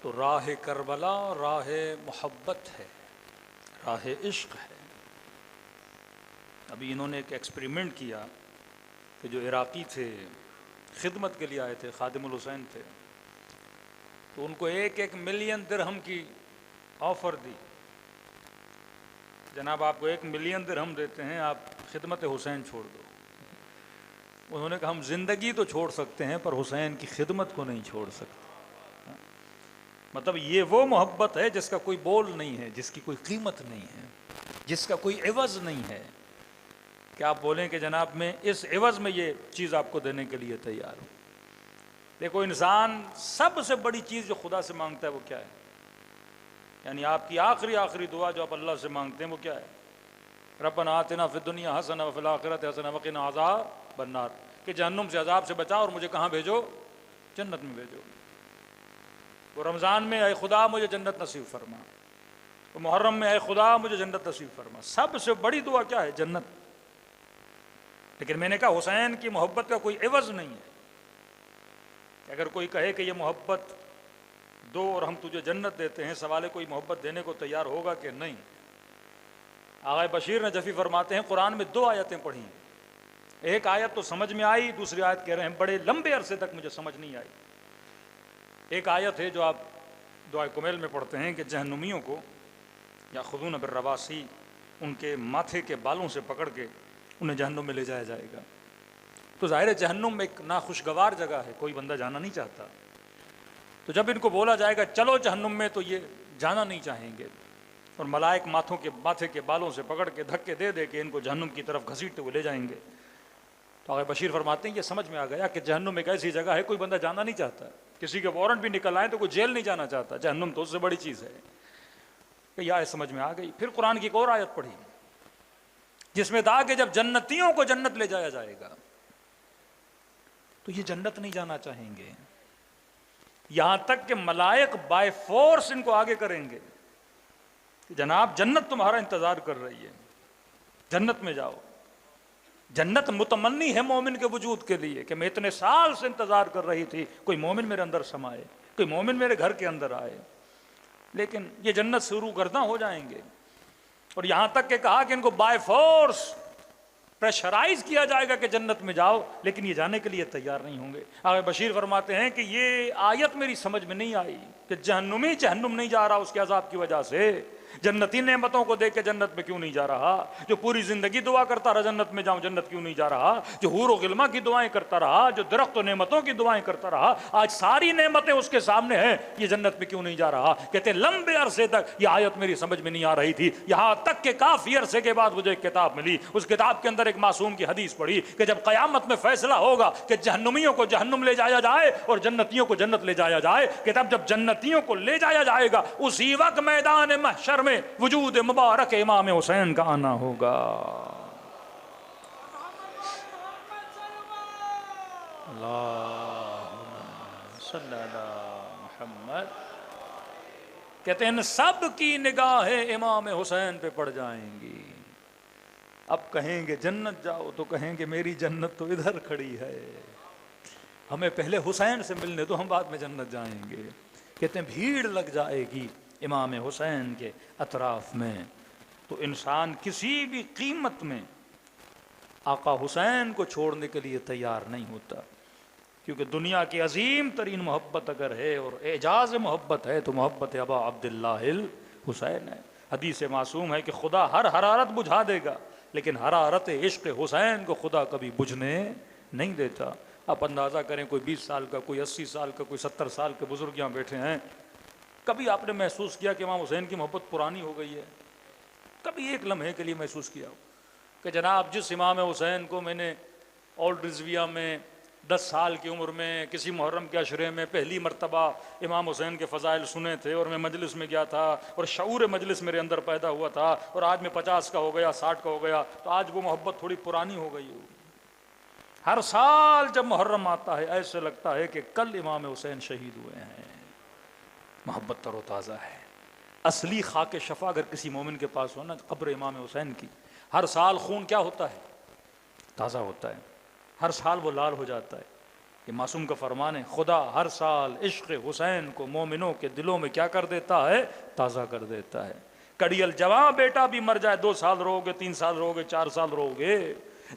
तो राह करबला राह मोहब्बत है, राह इश्क है। अभी इन्होंने एक एक्सपेरिमेंट किया कि जो इराक़ी थे, खिदमत के लिए आए थे, खादिमुल हुसैन थे, तो उनको 1-1 मिलियन दिरहम की ऑफ़र दी। जनाब आपको 1 मिलियन दिरहम देते हैं, आप खिदमत हुसैन छोड़ दो। उन्होंने कहा हम ज़िंदगी तो छोड़ सकते हैं पर हुसैन की खिदमत को नहीं छोड़ सकते। मतलब ये वो मोहब्बत है जिसका कोई बोल नहीं है, जिसकी कोई कीमत नहीं है, जिसका कोई एवज़ नहीं है कि आप बोलें कि जनाब मैं इस एवज़ में ये चीज़ आपको देने के लिए तैयार हूँ। देखो इंसान सबसे बड़ी चीज़ जो खुदा से मांगता है वो क्या है, यानी आपकी आखिरी दुआ जो आप अल्लाह से मांगते हैं वो क्या है? रब्बना आतिना फिद दुनिया हसना व फिल आखिरति हसना व क़िना अज़ाबन नार, कि जहन्नुम से अजाब से बचाओ और मुझे कहाँ भेजो? जन्नत में भेजो। वो रमज़ान में ऐ खुदा मुझे जन्नत नसीब फरमा, वो मुहर्रम में ऐ खुदा मुझे जन्नत नसीब फरमा। सबसे बड़ी दुआ क्या है? जन्नत। लेकिन मैंने कहा हुसैन की मोहब्बत का कोई एवज़ नहीं है कि अगर कोई कहे कि ये मोहब्बत दो और हम तुझे जन्नत देते हैं, सवाल है कोई मोहब्बत देने को तैयार होगा कि नहीं। आगा बशीर नजफ़ी फरमाते हैं कुरान में 2 आयतें पढ़ी, एक आयत तो समझ में आई, दूसरी आयत कह रहे हैं बड़े लंबे अरसे तक मुझे समझ नहीं आई। एक आयत है जो आप दुआए कुमैल में पढ़ते हैं कि जहन्नुमियों को या खुदून बिर्रवासी, उनके माथे के बालों से पकड़ के उन्हें जहन्नुम में ले जाया जाएगा। तो ज़ाहिर है जहन्नुम एक नाखुशगवार जगह है, कोई बंदा जाना नहीं चाहता। तो जब इनको बोला जाएगा चलो जहन्नुम में, तो ये जाना नहीं चाहेंगे और मलाइक माथे के बालों से पकड़ के धक्के दे दे के इनको जहन्नुम की तरफ घसीटते हुए ले जाएंगे। तो आगे बशीर फरमाते हैं ये समझ में आ गया कि जहन्नुम एक ऐसी जगह है कोई बंदा जाना नहीं चाहता। किसी के वारंट भी निकल आए तो कोई जेल नहीं जाना चाहता, जहन्नुम तो उससे बड़ी चीज़ है। कि यह समझ में आ गई। फिर कुरान की एक और आयत पढ़ी जिसमें था कि जब जन्नतियों को जन्नत ले जाया जाएगा तो ये जन्नत नहीं जाना चाहेंगे, यहां तक कि मलाइक बाय फोर्स इनको आगे करेंगे कि जनाब जन्नत तुम्हारा इंतजार कर रही है, जन्नत में जाओ। जन्नत मुतमन्नी है मोमिन के वजूद के लिए कि मैं इतने साल से इंतजार कर रही थी कोई मोमिन मेरे अंदर समाए, कोई मोमिन मेरे घर के अंदर आए। लेकिन ये जन्नत शुरू गर्दा हो जाएंगे और यहां तक के कहा कि इनको बाय फोर्स प्रेशराइज किया जाएगा कि जन्नत में जाओ, लेकिन ये जाने के लिए तैयार नहीं होंगे। आगे बशीर फरमाते हैं कि ये आयत मेरी समझ में नहीं आई कि जहन्नुमी जहन्नुम नहीं जा रहा उसके अजाब की वजह से, जन्नती नेमतों को देख के जन्नत में क्यों नहीं जा रहा, जो पूरी जिंदगी दुआ करता रहा जन्नत में जाऊं, जन्नत क्यों नहीं जा रहा, जो हूर व गिल्मा की दुआएं करता रहा, जो दरख्त व नेमतों की दुआएं करता रहा, आज सारी नेमतें उसके सामने हैं, ये जन्नत में क्यों नहीं जा रहा। कहते लंबे अरसे तक ये आयत मेरी समझ में नहीं आ रही थी, यहां तक के काफी अरसे के बाद मुझे एक किताब मिली, उस किताब के अंदर एक मासूम की हदीस पढ़ी कि जब कयामत में फैसला होगा कि जहन्नुमियों को जहन्नुम ले जाया जाए और जन्नतियों को जन्नत ले जाया जाए, कि तब जब जन्नतियों को ले जाया जाएगा उसी वक्त मैदान महशर में वजूद मुबारक इमाम हुसैन का आना होगा। मुहम्मद कहते हैं सब की निगाहें इमाम हुसैन पे पड़ जाएंगी। अब कहेंगे जन्नत जाओ तो कहेंगे मेरी जन्नत तो इधर खड़ी है, हमें पहले हुसैन से मिलने दो, हम बाद में जन्नत जाएंगे। कहते हैं भीड़ लग जाएगी इमाम हुसैन के अतराफ में, तो इंसान किसी भी कीमत में आका हुसैन को छोड़ने के लिए तैयार नहीं होता, क्योंकि दुनिया की अजीम तरीन मोहब्बत अगर है और एजाज मोहब्बत है तो मोहब्बत अबा अब्दुल्लाहिल हुसैन है। हदीस मासूम है कि खुदा हर हरारत बुझा देगा लेकिन हरारत इश्क हुसैन को खुदा कभी बुझने नहीं देता। आप अंदाज़ा करें कोई 20 साल का, कोई 80 साल का, कोई 70 साल के बुजुर्ग यहाँ बैठे हैं, कभी आपने महसूस किया कि इमाम हुसैन की मोहब्बत पुरानी हो गई है? कभी एक लम्हे के लिए महसूस किया हो कि जनाब जिस इमाम हुसैन को मैंने ओल्ड रिजविया में 10 साल की उम्र में किसी मुहर्रम के अशरे में पहली मरतबा इमाम हुसैन के फ़ज़ाइल सुने थे और मैं मजलिस में गया था और शऊर मजलिस मेरे अंदर पैदा हुआ था, और आज मैं 50 का हो गया, 60 का हो गया, तो आज वो मोहब्बत थोड़ी पुरानी हो गई हो। हर साल जब मुहर्रम आता है ऐसे लगता है कि कल इमाम हुसैन शहीद हुए हैं। मोहब्बत तरोताज़ा है। असली खाके शफा अगर किसी मोमिन के पास हो ना, कब्र इमाम हुसैन की, हर साल खून क्या होता है? ताज़ा होता है। हर साल वो लाल हो जाता है। ये मासूम का फरमान है, खुदा हर साल इश्क हुसैन को मोमिनों के दिलों में क्या कर देता है, ताज़ा कर देता है। कड़ियल जवां बेटा भी मर जाए, 2 साल रहोगे, 3 साल रहोगे, 4 साल रहोगे।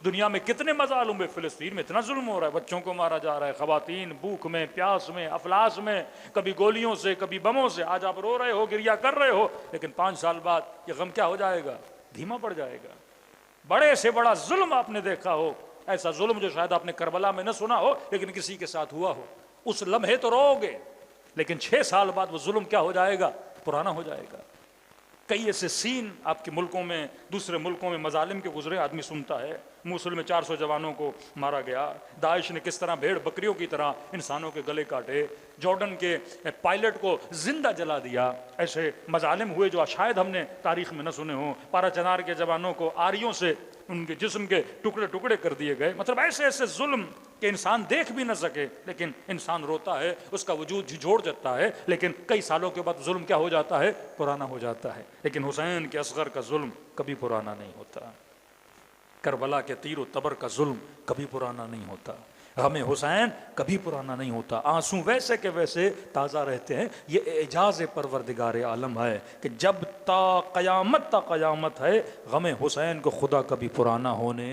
दुनिया में कितने मजालुम है, फिलिस्तीन में इतना जुल्म हो रहा है, बच्चों को मारा जा रहा है, खवातीन भूख में, प्यास में, अफलास में, कभी गोलियों से, कभी बमों से। आज आप रो रहे हो, गिरिया कर रहे हो, लेकिन 5 साल बाद ये गम क्या हो जाएगा, धीमा पड़ जाएगा। बड़े से बड़ा जुल्म आपने देखा हो, ऐसा जुल्म जो शायद आपने करबला में न सुना हो, लेकिन किसी के साथ हुआ हो, उस लम्हे तो रोओगे, लेकिन 6 साल बाद वो जुल्म क्या हो जाएगा, पुराना हो जाएगा। कई ऐसे सीन आपके मुल्कों में, दूसरे मुल्कों में मजालिम के गुजरे आदमी सुनता है। मूसल में 400 जवानों को मारा गया, दाइश ने किस तरह भेड़ बकरियों की तरह इंसानों के गले काटे, जॉर्डन के पायलट को जिंदा जला दिया। ऐसे मजालिम हुए जो शायद हमने तारीख में न सुने हों। पारा चनार के जवानों को आरियों से उनके जिस्म के टुकड़े टुकड़े कर दिए गए। मतलब ऐसे ऐसे जुल्म कि इंसान देख भी न सके, लेकिन इंसान रोता है, उसका वजूद झिझोड़ जाता है, लेकिन कई सालों के बाद जुल्म क्या हो जाता है, पुराना हो जाता है। लेकिन हुसैन के असगर का जुल्म कभी पुराना नहीं होता, करबला के तीर तबर का जुल्म कभी पुराना नहीं होता, हमें हुसैन कभी पुराना नहीं होता। आंसू वैसे के वैसे ताज़ा रहते हैं। ये एजाज़ परवरदिगार आलम है कि जब ता क़यामत है, गमे हुसैन को खुदा कभी पुराना होने